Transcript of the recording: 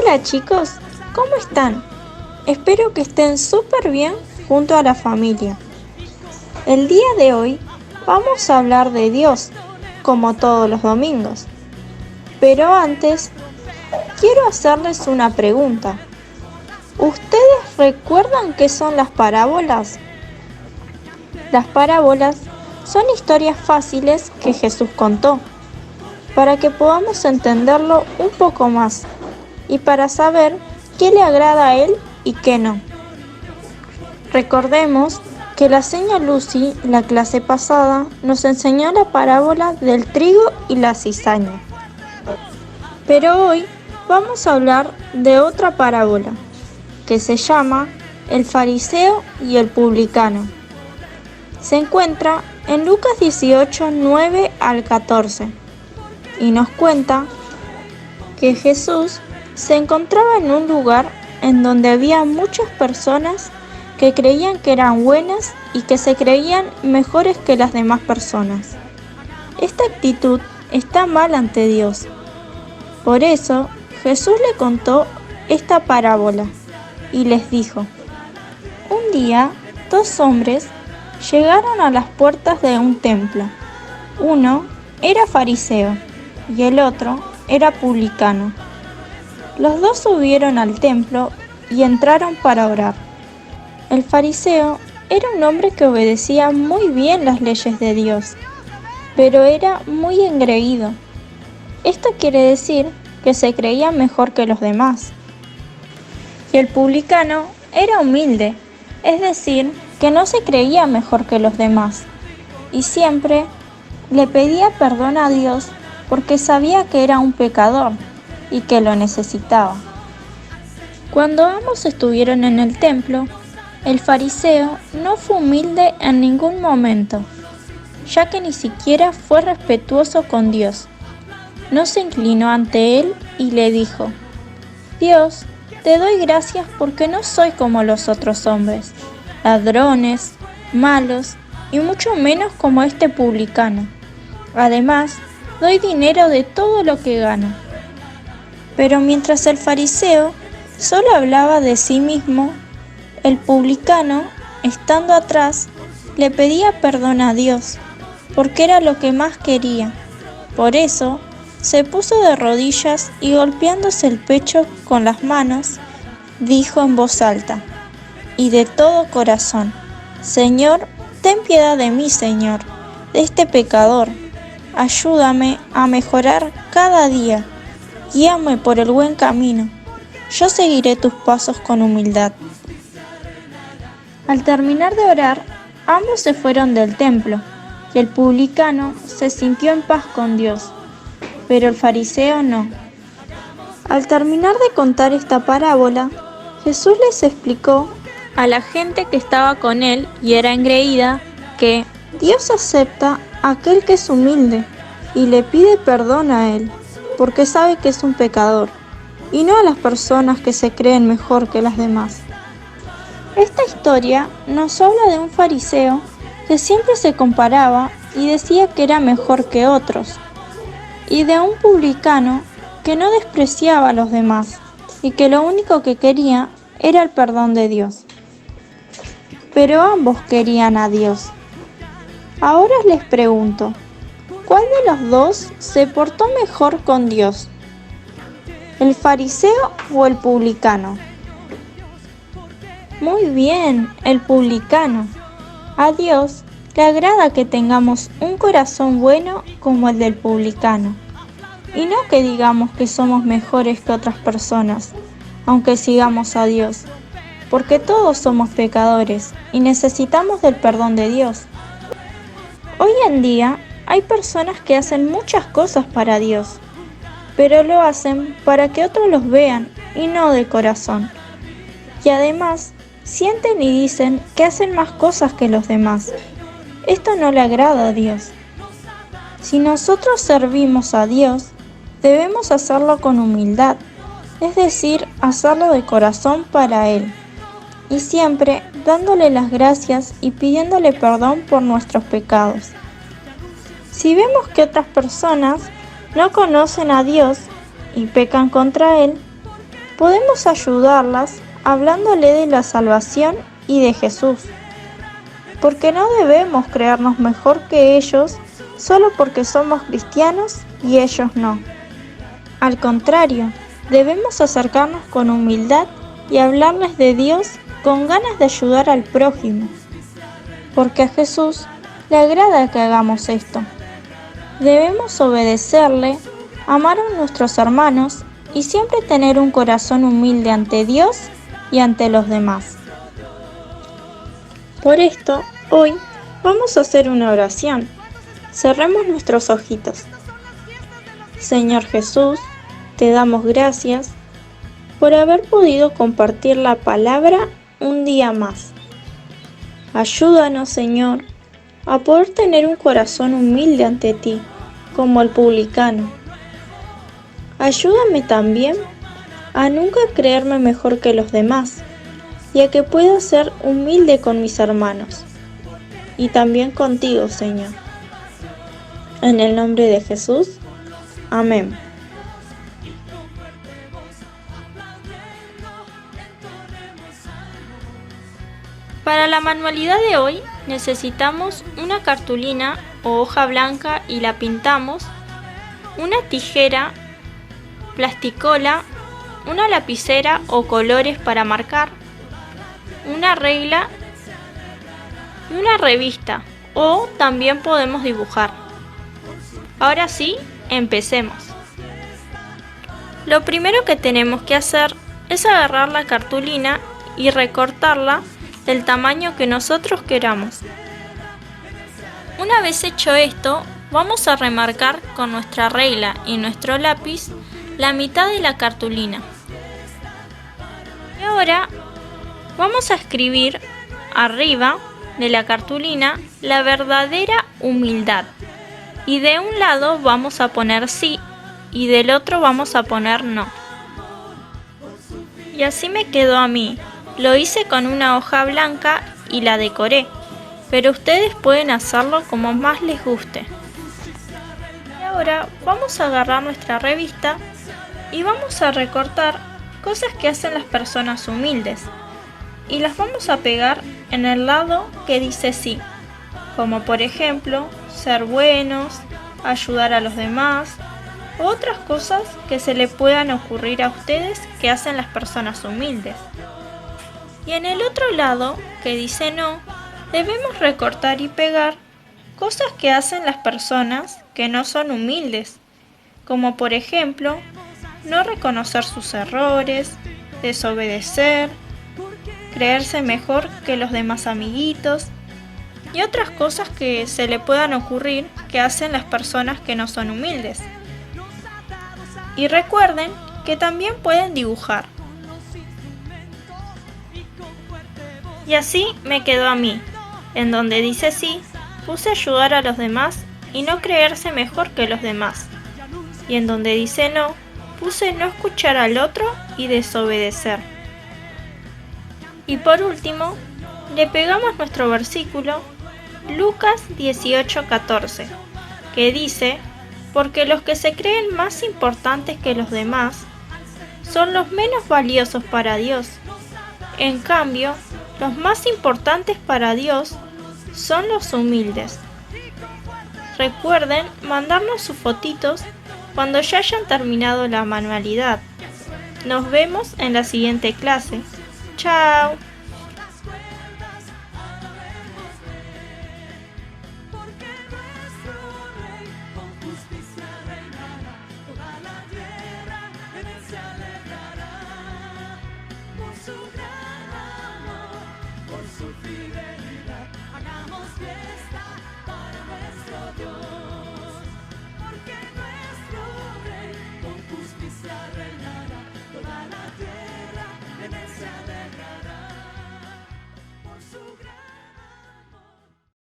Hola chicos, ¿cómo están? Espero que estén súper bien junto a la familia. El día de hoy vamos a hablar de Dios, como todos los domingos. Pero antes, quiero hacerles una pregunta. ¿Ustedes recuerdan qué son las parábolas? Las parábolas son historias fáciles que Jesús contó, para que podamos entenderlo un poco más y para saber qué le agrada a Él y qué no. Recordemos que la señora Lucy, la clase pasada, nos enseñó la parábola del trigo y la cizaña. Pero hoy vamos a hablar de otra parábola, que se llama El fariseo y el publicano. Se encuentra en Lucas 18, 9 al 14, y nos cuenta que Jesús se encontraba en un lugar en donde había muchas personas que creían que eran buenas y que se creían mejores que las demás personas. Esta actitud está mal ante Dios. Por eso Jesús le contó esta parábola y les dijo: un día, dos hombres llegaron a las puertas de un templo. Uno era fariseo y el otro era publicano. Los dos subieron al templo y entraron para orar. El fariseo era un hombre que obedecía muy bien las leyes de Dios, pero era muy engreído. Esto quiere decir que se creía mejor que los demás. Y el publicano era humilde, es decir, que no se creía mejor que los demás, y siempre le pedía perdón a Dios porque sabía que era un pecador y que lo necesitaba. Cuando ambos estuvieron en el templo, el fariseo no fue humilde en ningún momento, ya que ni siquiera fue respetuoso con Dios. No se inclinó ante él y le dijo: Dios, te doy gracias porque no soy como los otros hombres, ladrones, malos y mucho menos como este publicano. Además, doy dinero de todo lo que gano. Pero mientras el fariseo solo hablaba de sí mismo, el publicano, estando atrás, le pedía perdón a Dios, porque era lo que más quería. Por eso, se puso de rodillas y golpeándose el pecho con las manos, dijo en voz alta y de todo corazón: Señor, ten piedad de mí, Señor, de este pecador. Ayúdame a mejorar cada día. Guíame por el buen camino. Yo seguiré tus pasos con humildad. Al terminar de orar, ambos se fueron del templo, y el publicano se sintió en paz con Dios, pero el fariseo no. Al terminar de contar esta parábola, Jesús les explicó a la gente que estaba con él y era engreída que Dios acepta a aquel que es humilde y le pide perdón a él, porque sabe que es un pecador, y no a las personas que se creen mejor que las demás. Esta historia nos habla de un fariseo que siempre se comparaba y decía que era mejor que otros, y de un publicano que no despreciaba a los demás y que lo único que quería era el perdón de Dios. Pero ambos querían a Dios. Ahora les pregunto, ¿cuál de los dos se portó mejor con Dios? ¿El fariseo o el publicano? Muy bien, el publicano. A Dios le agrada que tengamos un corazón bueno como el del publicano. Y no que digamos que somos mejores que otras personas, aunque sigamos a Dios, porque todos somos pecadores y necesitamos del perdón de Dios. Hoy en día hay personas que hacen muchas cosas para Dios, pero lo hacen para que otros los vean y no de corazón. Y además, sienten y dicen que hacen más cosas que los demás. Esto no le agrada a Dios. Si nosotros servimos a Dios, debemos hacerlo con humildad, es decir, hacerlo de corazón para Él, y siempre dándole las gracias y pidiéndole perdón por nuestros pecados. Si vemos que otras personas no conocen a Dios y pecan contra Él, podemos ayudarlas hablándole de la salvación y de Jesús, porque no debemos creernos mejor que ellos solo porque somos cristianos y ellos no. Al contrario, debemos acercarnos con humildad y hablarles de Dios con ganas de ayudar al prójimo, porque a Jesús le agrada que hagamos esto. Debemos obedecerle, amar a nuestros hermanos y siempre tener un corazón humilde ante Dios y ante los demás. Por esto, hoy vamos a hacer una oración. Cerremos nuestros ojitos. Señor Jesús, te damos gracias por haber podido compartir la palabra un día más. Ayúdanos, Señor, a poder tener un corazón humilde ante ti, como el publicano. Ayúdame también a nunca creerme mejor que los demás y a que pueda ser humilde con mis hermanos y también contigo, Señor. En el nombre de Jesús, amén. Para la manualidad de hoy necesitamos una cartulina o hoja blanca y la pintamos, una tijera, plasticola, una lapicera o colores para marcar, una regla y una revista, o también podemos dibujar. Ahora sí, empecemos. Lo primero que tenemos que hacer es agarrar la cartulina y recortarla del tamaño que nosotros queramos. Una vez hecho esto, vamos a remarcar con nuestra regla y nuestro lápiz la mitad de la cartulina. Y ahora vamos a escribir arriba de la cartulina la verdadera humildad. Y de un lado vamos a poner sí y del otro vamos a poner no. Y así me quedó a mí. Lo hice con una hoja blanca y la decoré, pero ustedes pueden hacerlo como más les guste. Y ahora vamos a agarrar nuestra revista y vamos a recortar cosas que hacen las personas humildes y las vamos a pegar en el lado que dice sí, como por ejemplo ser buenos, ayudar a los demás u otras cosas que se le puedan ocurrir a ustedes que hacen las personas humildes. Y en el otro lado, que dice no, debemos recortar y pegar cosas que hacen las personas que no son humildes, como por ejemplo, no reconocer sus errores, desobedecer, creerse mejor que los demás amiguitos y otras cosas que se le puedan ocurrir que hacen las personas que no son humildes. Y recuerden que también pueden dibujar. Y así me quedó a mí. En donde dice sí, puse ayudar a los demás y no creerse mejor que los demás. Y en donde dice no, puse no escuchar al otro y desobedecer. Y por último, le pegamos nuestro versículo, Lucas 18:14, que dice, porque los que se creen más importantes que los demás son los menos valiosos para Dios. En cambio, los más importantes para Dios son los humildes. Recuerden mandarnos sus fotitos cuando ya hayan terminado la manualidad. Nos vemos en la siguiente clase. ¡Chao!